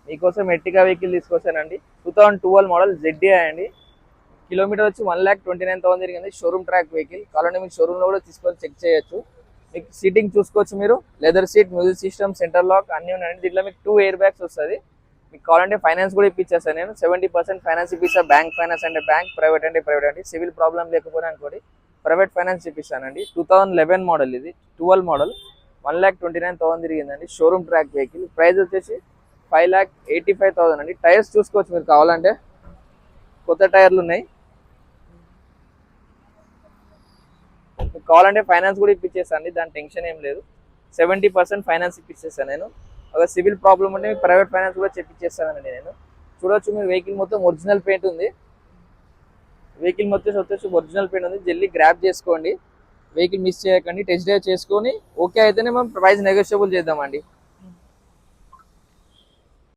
మీకోసం Ertiga vehicle తీసుకొచ్చానండి. 2012 model ZDI అండి. కిలోమీటర్ వచ్చి 1,29,000 తిరిగింది. Showroom track vehicle. కావాలంటే మీకు షోరూమ్లో కూడా తీసుకొని చెక్ చేయొచ్చు. మీకు సీటింగ్ చూసుకోవచ్చు, మీరు leather seat, music system, centre lock అన్నీ ఉన్నాయండి. దీంట్లో మీకు 2 ఎయిర్ బ్యాగ్స్ వస్తుంది. మీకు కావాలంటే ఫైనాన్స్ కూడా ఇప్పించేస్తాను నేను. 70% ఫైనాన్స్ ఇప్పిస్తాను. బ్యాంక్ ఫైనాన్స్ అంటే బ్యాంక్, ప్రైవేట్ అంటే ప్రైవేట్ అండి. సివిల్ ప్రాబ్లం లేకపోయినా అనుకోండి ప్రైవేట్ ఫైనాన్స్ ఇప్పిస్తానండి. 2011 మోడల్ ఇది, 12 మోడల్, 1,29,000 తిరిగిందండి. Showroom track vehicle. ప్రైస్ వచ్చేసి 5,85,000 అండి. టైర్స్ చూసుకోవచ్చు మీరు కావాలంటే, కొత్త టైర్లు ఉన్నాయి. మీకు కావాలంటే ఫైనాన్స్ కూడా ఇప్పించేస్తాను, దాని టెన్షన్ ఏం లేదు. 70% ఫైనాన్స్ ఇప్పించేస్తాను నేను. ఒక సివిల్ ప్రాబ్లం ఉంటే మీకు ప్రైవేట్ ఫైనాన్స్ కూడా చెప్పిచ్చేస్తానండి నేను. చూడొచ్చు మీరు, వెహికల్ మొత్తం ఒరిజినల్ పెయింట్ ఉంది. వెహికల్ మొత్తం వచ్చేసి ఒరిజినల్ పెయింట్ ఉంది. జల్దీ గ్రాప్ చేసుకోండి, వెహికల్ మిస్ చేయకండి. టెస్ట్ డ్రైవ్ చేసుకొని ఓకే అయితేనే మనం ప్రైస్ నెగోషియబుల్ చేద్దామండి.